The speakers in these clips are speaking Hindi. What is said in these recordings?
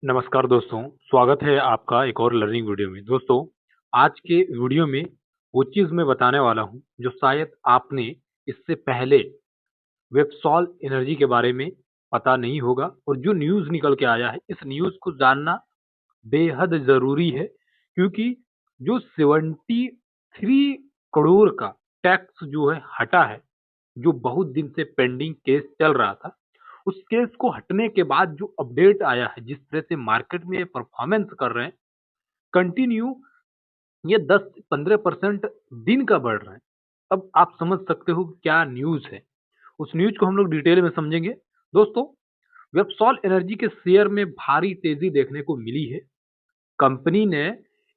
नमस्कार दोस्तों, स्वागत है आपका एक और लर्निंग वीडियो में। दोस्तों, आज के वीडियो में वो चीज़ मैं बताने वाला हूँ जो शायद आपने इससे पहले वेबसॉल एनर्जी के बारे में पता नहीं होगा और जो न्यूज़ निकल के आया है, इस न्यूज़ को जानना बेहद ज़रूरी है क्योंकि जो 73 करोड़ का टैक्स जो है हटा है, जो बहुत दिन से पेंडिंग केस चल रहा था, उस केस को हटने के बाद जो अपडेट आया है, जिस तरह से मार्केट में ये परफॉर्मेंस कर रहे हैं, कंटिन्यू ये 10-15% दिन का बढ़ रहा है। अब आप समझ सकते हो कि क्या न्यूज़ है। उस न्यूज़ को हम लोग डिटेल में समझेंगे। दोस्तों, वेबसॉल एनर्जी के शेयर में भारी तेजी देखने को मिली है। कंपनी ने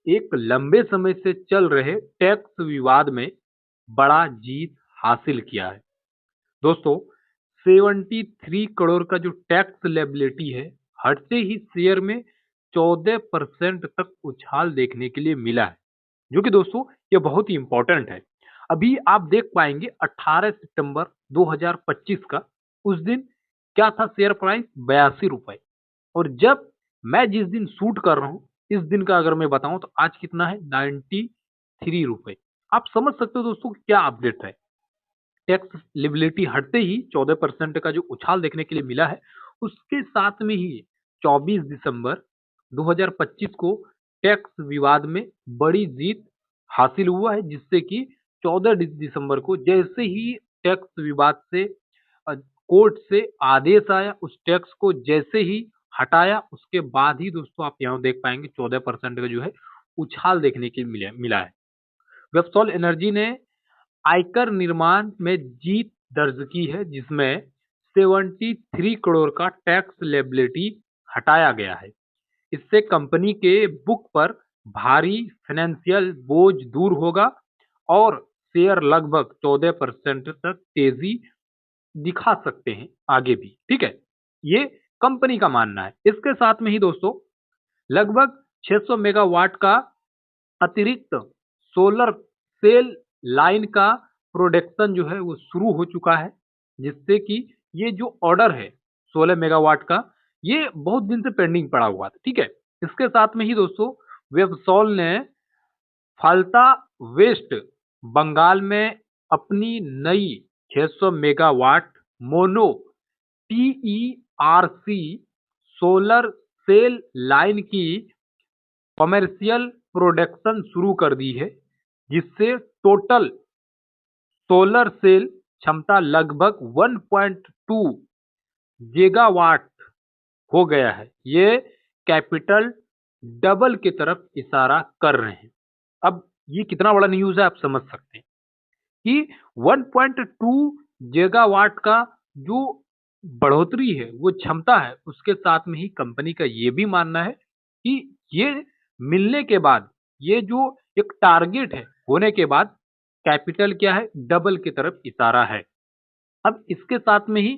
एक लंबे समय से चल रहे टैक्स विवाद में बड़ा जीत हासिल किया है। दोस्तों, 73 करोड़ का जो टैक्स लेबिलिटी है, हटते ही शेयर में 14% तक उछाल देखने के लिए मिला है, जो कि दोस्तों ये बहुत ही इंपॉर्टेंट है। अभी आप देख पाएंगे 18 सितंबर 2025 का, उस दिन क्या था शेयर प्राइस 82 रुपए, और जब मैं जिस दिन शूट कर रहा हूँ, इस दिन का अगर मैं बताऊं तो आज कितना है 93 रुपए। आप समझ सकते हो दोस्तों कि क्या अपडेट है। टैक्स लिबिलिटी हटते ही 14% का जो उछाल देखने के लिए मिला है, उसके साथ में ही 24 दिसंबर 2025 को टैक्स विवाद में बड़ी जीत हासिल हुआ है, जिससे कि 14 दिसंबर को जैसे ही टैक्स विवाद से कोर्ट से आदेश आया, उस टैक्स को जैसे ही हटाया, उसके बाद ही दोस्तों आप यहाँ देख पाएंगे 14% का जो है उछाल देखने के लिए मिला है। वेबसॉल एनर्जी ने आयकर निर्माण में जीत दर्ज की है, जिसमें 73 करोड़ का टैक्स लेबिलिटी हटाया गया है। इससे कंपनी के बुक पर भारी फाइनेंशियल बोझ दूर होगा और शेयर लगभग 14% तक तेजी दिखा सकते हैं आगे भी। ठीक है, ये कंपनी का मानना है। इसके साथ में ही दोस्तों लगभग 600 मेगावाट का अतिरिक्त सोलर सेल लाइन का प्रोडक्शन जो है वो शुरू हो चुका है, जिससे कि ये जो ऑर्डर है 16 मेगावाट का, ये बहुत दिन से पेंडिंग पड़ा हुआ था। ठीक है, इसके साथ में ही दोस्तों वेबसॉल ने फाल्टा वेस्ट बंगाल में अपनी नई 600 megawatt mono TERC solar cell line की कमर्शियल प्रोडक्शन शुरू कर दी है, जिससे टोटल सोलर सेल क्षमता लगभग 1.2 गीगावाट हो गया है। ये कैपिटल डबल की तरफ इशारा कर रहे हैं। अब ये कितना बड़ा न्यूज़ है आप समझ सकते हैं कि 1.2 गीगावाट का जो बढ़ोतरी है, वो क्षमता है, उसके साथ में ही कंपनी का ये भी मानना है कि ये मिलने के बाद, ये जो एक टारगेट है होने के बाद, कैपिटल क्या है डबल की तरफ इशारा है। अब इसके साथ में ही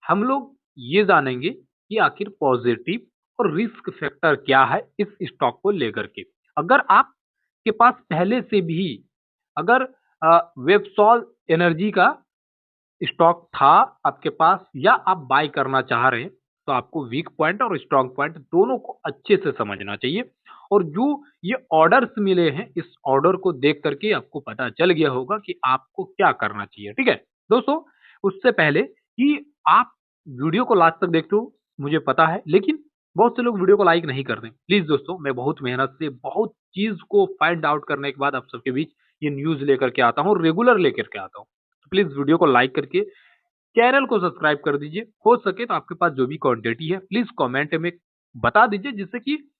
हम लोग ये जानेंगे कि आखिर पॉजिटिव और रिस्क फैक्टर क्या है इस स्टॉक को लेकर के। अगर आपके पास पहले से भी अगर वेबसॉल एनर्जी का स्टॉक था आपके पास, या आप बाय करना चाह रहे हैं, तो आपको वीक पॉइंट और स्ट्रॉन्ग पॉइंट दोनों को अच्छे से समझना चाहिए। और जो ये ऑर्डर्स मिले हैं, इस ऑर्डर को देख करके आपको पता चल गया होगा कि आपको क्या करना चाहिए। ठीक है दोस्तों, उससे पहले कि आप वीडियो को लास्ट तक देखते हो, मुझे पता है, लेकिन बहुत से लोग वीडियो को लाइक नहीं करते। प्लीज दोस्तों, मैं बहुत मेहनत से बहुत चीज को फाइंड आउट करने के बाद आप सबके बीच ये न्यूज लेकर के आता हूँ, रेगुलर लेकर के आता हूँ। प्लीज वीडियो को लाइक करके चैनल को सब्सक्राइब कर दीजिए। हो सके तो आपके पास जो भी क्वांटिटी है प्लीज कमेंट में बता दीजिए, जिससे कि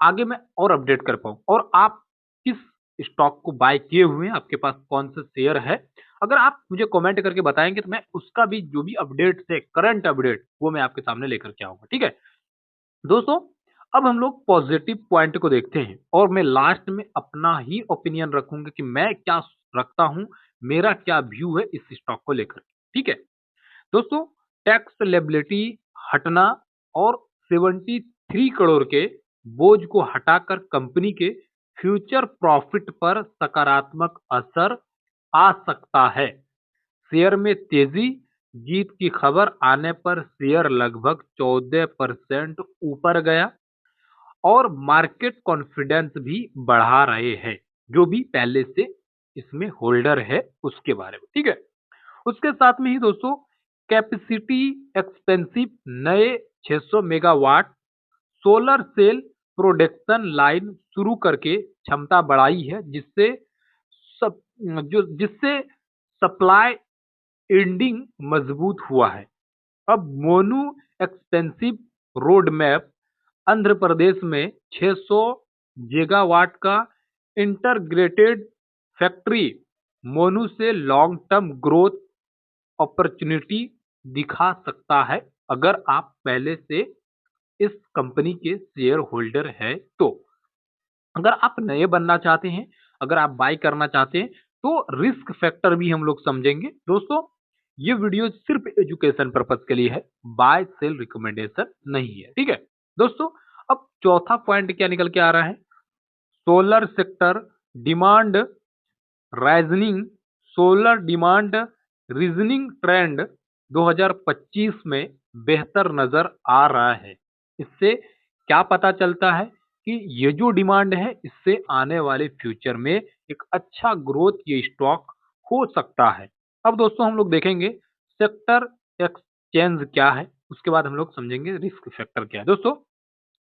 आगे मैं और अपडेट कर पाऊँ। और आप किस स्टॉक को बाय किए हुए हैं, आपके पास कौन सा शेयर है, अगर आप मुझे कमेंट करके बताएंगे तो मैं उसका भी जो भी अपडेट है, करंट अपडेट, वो मैं आपके सामने लेकर के आऊंगा। ठीक है दोस्तों, अब हम लोग पॉजिटिव पॉइंट को देखते हैं और मैं लास्ट में अपना ही ओपिनियन रखूंगा कि मैं क्या रखता हूं, मेरा क्या व्यू है इस स्टॉक को लेकर। ठीक है दोस्तों, टैक्स लेबिलिटी हटना और 73 करोड़ के बोझ को हटाकर कंपनी के फ्यूचर प्रॉफिट पर सकारात्मक असर आ सकता है। शेयर में तेजी, जीत की खबर आने पर शेयर लगभग 14% ऊपर गया। और मार्केट कॉन्फिडेंस भी बढ़ा रहे हैं, जो भी पहले से इसमें होल्डर है उसके बारे में, ठीक है। उसके साथ में ही दोस्तों कैपेसिटी एक्सपेंसिव नए 600 megawatt solar cell production line शुरू करके क्षमता बढ़ाई है, सब जिससे सप्लाई एंडिंग मजबूत हुआ है। अब मोनू expensive road map Andhra Pradesh में 600 गीगावाट का इंटरग्रेटेड फैक्ट्री मोनू से लॉन्ग टर्म ग्रोथ अपॉर्चुनिटी दिखा सकता है, अगर आप पहले से इस कंपनी के शेयर होल्डर है तो। अगर आप नए बनना चाहते हैं, अगर आप बाय करना चाहते हैं, तो रिस्क फैक्टर भी हम लोग समझेंगे। दोस्तों ये वीडियो सिर्फ एजुकेशन पर्पज के लिए है, बाय सेल रिकमेंडेशन नहीं है, ठीक है। दोस्तों अब चौथा पॉइंट क्या निकल के आ रहा है, सोलर सेक्टर डिमांड राइजनिंग, सोलर डिमांड रीजनिंग ट्रेंड 2025 में बेहतर नजर आ रहा है। इससे क्या पता चलता है कि ये जो डिमांड है इससे आने वाले फ्यूचर में एक अच्छा ग्रोथ ये स्टॉक हो सकता है। अब दोस्तों हम लोग देखेंगे सेक्टर एक्सचेंज क्या है, उसके बाद हम लोग समझेंगे रिस्क फैक्टर क्या है। दोस्तों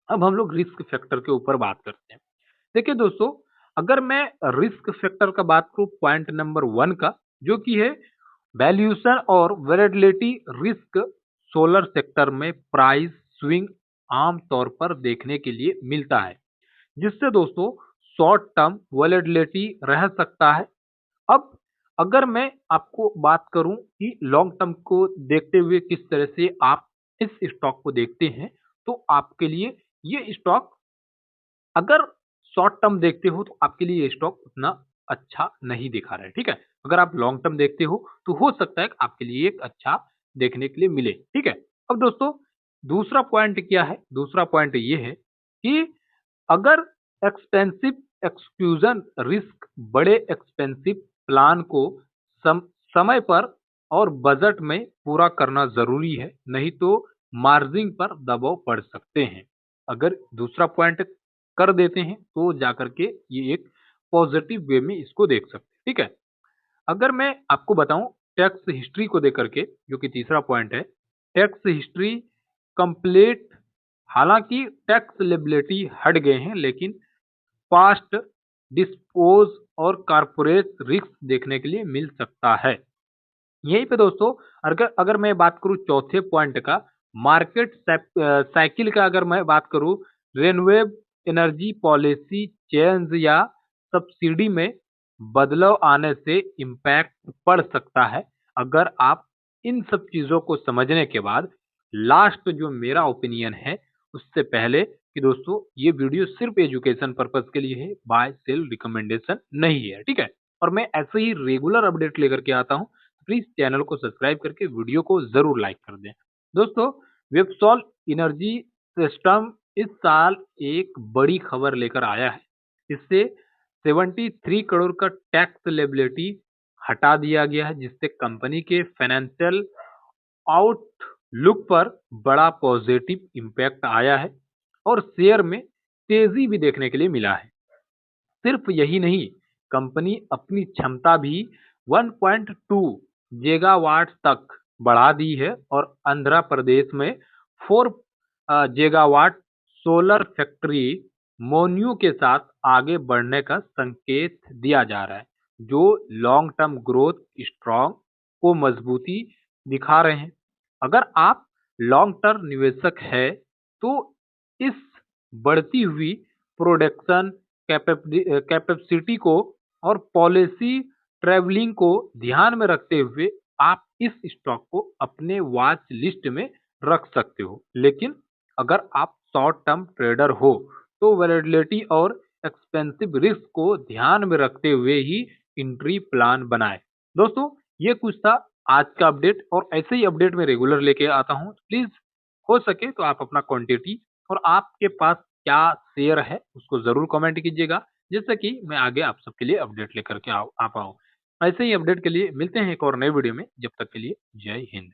अब हम लोग रिस्क फैक्टर के ऊपर बात करते हैं। देखिए दोस्तों, अगर मैं रिस्क फैक्टर का बात करूं पॉइंट नंबर 1 का, जो कि है वैल्यूएशन और वैलिडिटी रिस्क, सोलर सेक्टर में प्राइस स्विंग आमतौर पर देखने के लिए मिलता है, जिससे दोस्तों शॉर्ट टर्म वैलिडिटी रह सकता है। अब अगर मैं आपको बात करूं कि लॉन्ग टर्म को देखते हुए किस तरह से आप इस स्टॉक को देखते हैं, तो आपके लिए ये स्टॉक, अगर शॉर्ट टर्म देखते हो तो आपके लिए ये स्टॉक उतना अच्छा नहीं दिखा रहा है, ठीक है। अगर आप लॉन्ग टर्म देखते हो तो हो सकता है कि आपके लिए एक अच्छा देखने के लिए मिले, ठीक है। अब दोस्तों दूसरा पॉइंट क्या है, दूसरा पॉइंट ये है कि अगर एक्सपेंसिव एक्सक्लूजन रिस्क, बड़े एक्सपेंसिव प्लान को सम, समय पर और बजट में पूरा करना जरूरी है, नहीं तो मार्जिन पर दबाव पड़ सकते हैं। अगर दूसरा पॉइंट कर देते हैं तो जाकर के ये एक पॉजिटिव वे में इसको देख सकते हैं, ठीक है। अगर मैं आपको बताऊं टैक्स हिस्ट्री को देकर के, जो कि तीसरा पॉइंट है, टैक्स हिस्ट्री कंप्लीट, हालांकि टैक्स लेबिलिटी हट गए हैं, लेकिन पास्ट डिस्पोज और कारपोरेट रिस्क देखने के लिए मिल सकता है। यहीं पे दोस्तों अगर अगर मैं बात करूं चौथे पॉइंट का, मार्केट साइकिल का, अगर मैं बात करूं रेनवेब एनर्जी पॉलिसी चेंज या सब्सिडी में बदलाव आने से इम्पैक्ट पड़ सकता है। अगर आप इन सब चीजों को समझने के बाद, लास्ट जो मेरा ओपिनियन है उससे पहले कि दोस्तों ये वीडियो सिर्फ एजुकेशन पर्पज के लिए है, बाय सेल रिकमेंडेशन नहीं है, ठीक है। और मैं ऐसे ही रेगुलर अपडेट लेकर के आता हूँ, प्लीज चैनल को सब्सक्राइब करके वीडियो को जरूर लाइक कर दें। दोस्तों वेबसॉल एनर्जी सिस्टम इस साल एक बड़ी खबर लेकर आया है। इससे 73 करोड़ का टैक्स लेबिलिटी हटा दिया गया है, जिससे कंपनी के फाइनेंशियल आउटलुक पर बड़ा पॉजिटिव इम्पैक्ट आया है और शेयर में तेजी भी देखने के लिए मिला है। सिर्फ यही नहीं, कंपनी अपनी क्षमता भी 1.2 गीगावाट तक बढ़ा दी है और आंध्र प्रदेश में 4 गीगावाट सोलर फैक्ट्री मोन्यू के साथ आगे बढ़ने का संकेत दिया जा रहा है, जो लॉन्ग टर्म ग्रोथ स्ट्रॉन्ग को मजबूती दिखा रहे हैं। अगर आप लॉन्ग टर्म निवेशक है तो इस बढ़ती हुई प्रोडक्शन कैपेसिटी को और पॉलिसी ट्रेवलिंग को ध्यान में रखते हुए आप इस स्टॉक को अपने वॉच लिस्ट में रख सकते हो। लेकिन अगर आप शॉर्ट टर्म ट्रेडर हो तो वैलिडिटी और एक्सपेंसिव रिस्क को ध्यान में रखते हुए ही एंट्री प्लान बनाएं। दोस्तों ये कुछ था आज का अपडेट, और ऐसे ही अपडेट मैं रेगुलर लेके आता हूँ। प्लीज हो सके तो आप अपना क्वांटिटी और आपके पास क्या शेयर है उसको जरूर कमेंट कीजिएगा, जिससे कि मैं आगे आप सबके लिए अपडेट लेकर के आ पाऊँ। ऐसे ही अपडेट के लिए मिलते हैं एक और नए वीडियो में, जब तक के लिए जय हिंद।